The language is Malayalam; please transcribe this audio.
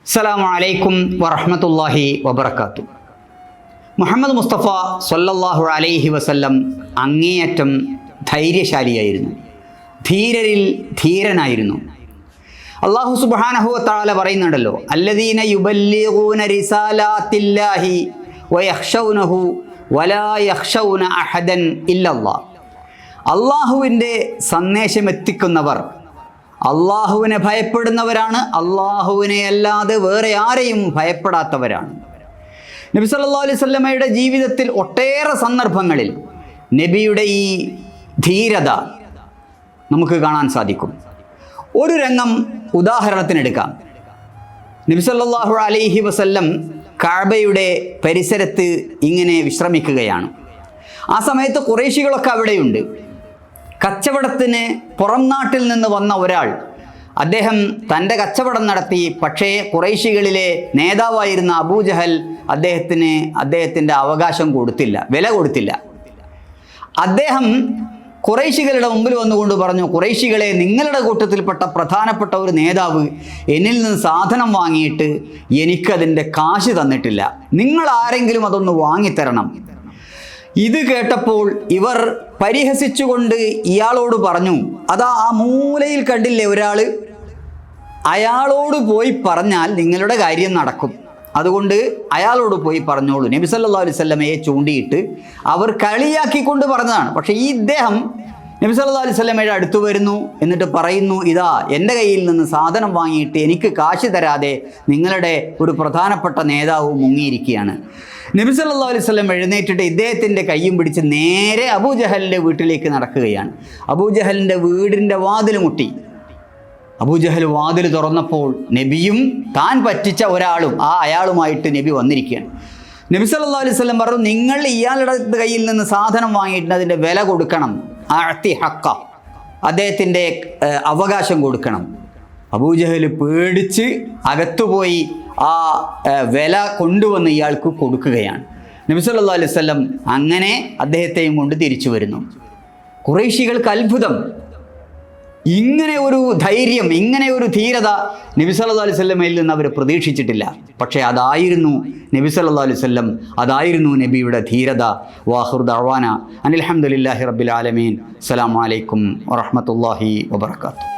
അസ്സലാമു അലൈക്കും വറഹ്മത്തുള്ളാഹി വബറകാതുഹു. മുഹമ്മദ് മുസ്തഫ സ്വല്ലല്ലാഹു അലൈഹി വസല്ലം അങ്ങേയറ്റം ധൈര്യശാലിയായിരുന്നു, ധീരരിൽ ധീരനായിരുന്നു. അല്ലാഹു സുബ്ഹാനഹു വ തആല പറയുന്നുണ്ടല്ലോ, അല്ലദീന യുബല്ലിഗൂന റിസാലാത്തില്ലാഹി വയഖ്ശൗനഹു വലാ യഖ്ശൗന അഹദൻ ഇല്ലല്ലാഹ്. അള്ളാഹുവിൻ്റെ സന്ദേശം എത്തിക്കുന്നവർ അള്ളാഹുവിനെ ഭയപ്പെടുന്നവരാണ്, അള്ളാഹുവിനെ അല്ലാതെ വേറെ ആരെയും ഭയപ്പെടാത്തവരാണ്. നബി സല്ലല്ലാഹു അലൈഹി വസല്ലമയുടെ ജീവിതത്തിൽ ഒട്ടേറെ സന്ദർഭങ്ങളിൽ നബിയുടെ ഈ ധീരത നമുക്ക് കാണാൻ സാധിക്കും. ഒരു രംഗം ഉദാഹരണത്തിനെടുക്കാം. നബി സല്ലല്ലാഹു അലൈഹി വസല്ലം കഅബയുടെ പരിസരത്ത് ഇങ്ങനെ വിശ്രമിക്കുകയാണ്. ആ സമയത്ത് ഖുറൈശികളൊക്കെ അവിടെയുണ്ട്. കച്ചവടത്തിന് പുറം നാട്ടിൽ നിന്ന് വന്ന ഒരാൾ, അദ്ദേഹം തൻ്റെ കച്ചവടം നടത്തി. പക്ഷേ ഖുറൈശികളിലെ നേതാവായിരുന്ന അബൂജഹൽ അദ്ദേഹത്തിൻ്റെ അവകാശം കൊടുത്തില്ല, വില കൊടുത്തില്ല. അദ്ദേഹം ഖുറൈശികളുടെ മുമ്പിൽ വന്നുകൊണ്ട് പറഞ്ഞു, ഖുറൈശികളെ, നിങ്ങളുടെ കൂട്ടത്തിൽപ്പെട്ട പ്രധാനപ്പെട്ട ഒരു നേതാവ് എന്നിൽ നിന്ന് സാധനം വാങ്ങിയിട്ട് എനിക്കതിൻ്റെ കാശ് തന്നിട്ടില്ല, നിങ്ങൾ ആരെങ്കിലും അതൊന്ന് വാങ്ങിത്തരണം. ഇത് കേട്ടപ്പോൾ ഇവർ പരിഹസിച്ചുകൊണ്ട് ഇയാളോട് പറഞ്ഞു, അതാ ആ മൂലയിൽ കണ്ടില്ലേ ഒരാൾ, അയാളോട് പോയി പറഞ്ഞാൽ നിങ്ങളുടെ കാര്യം നടക്കും, അതുകൊണ്ട് അയാളോട് പോയി പറഞ്ഞോളൂ. നബി സല്ലല്ലാഹു അലൈഹി വസല്ലമയെ ചൂണ്ടിയിട്ട് അവർ കളിയാക്കിക്കൊണ്ട് പറഞ്ഞതാണ്. പക്ഷേ ഈ ഇദ്ദേഹം നബി സല്ലല്ലാഹു അലൈഹി വസല്ലമയുടെ അടുത്ത് വരുന്നു, എന്നിട്ട് പറയുന്നു, ഇതാ എൻ്റെ കയ്യിൽ നിന്ന് സാധനം വാങ്ങിയിട്ട് എനിക്ക് കാശ് തരാതെ നിങ്ങളുടെ ഒരു പ്രധാനപ്പെട്ട നേതാവ് മുങ്ങിയിരിക്കുകയാണ്. നബി സല്ലല്ലാഹു അലൈഹി വസല്ലം എഴുന്നേറ്റിട്ട് ഇദ്ദേഹത്തിൻ്റെ കയ്യും പിടിച്ച് നേരെ അബൂജഹലിൻ്റെ വീട്ടിലേക്ക് നടക്കുകയാണ്. അബൂജഹലിൻ്റെ വീടിൻ്റെ വാതിൽ മുട്ടി. അബൂജഹൽ വാതിൽ തുറന്നപ്പോൾ നബിയും താൻ പറ്റിച്ച ഒരാളും അയാളുമായിട്ട് നബി വന്നിരിക്കുകയാണ്. നബി സല്ലല്ലാഹു അലൈഹി വസല്ലം പറഞ്ഞു, നിങ്ങൾ ഇയാളുടെ കയ്യിൽ നിന്ന് സാധനം വാങ്ങിയിട്ട് അതിൻ്റെ വില കൊടുക്കണം, അഅ്തി ഹഖ്ഖ, അദ്ദേഹത്തിൻ്റെ അവകാശം കൊടുക്കണം. അബൂജഹൽ പേടിച്ച് അകത്തുപോയി ആ വില കൊണ്ടുവന്ന് ഇയാൾക്ക് കൊടുക്കുകയാണ്. നബി സല്ലല്ലാഹു അലൈഹി വസല്ലം അങ്ങനെ അദ്ദേഹത്തെയും കൊണ്ട് തിരിച്ചു വരുന്നു. ഖുറൈശികൾക്ക് അത്ഭുതം, ഇങ്ങനെ ഒരു ധൈര്യം, ഇങ്ങനെ ഒരു ധീരത നബി സല്ലല്ലാഹു അലൈഹി വസല്ലമയിൽ നിന്ന് അവർ പ്രതീക്ഷിച്ചിട്ടില്ല. പക്ഷേ അതായിരുന്നു നബി സല്ലല്ലാഹു അലൈഹി വസല്ലം, അതായിരുന്നു നബിയുടെ ധീരത. വാഖിറു ദഅ്വാന അനിൽ ഹംദുലില്ലാഹി റബ്ബിൽ ആലമീൻ. അസ്സലാമു അലൈക്കും വറഹ്മത്തുള്ളാഹി വബറകാതുഹു.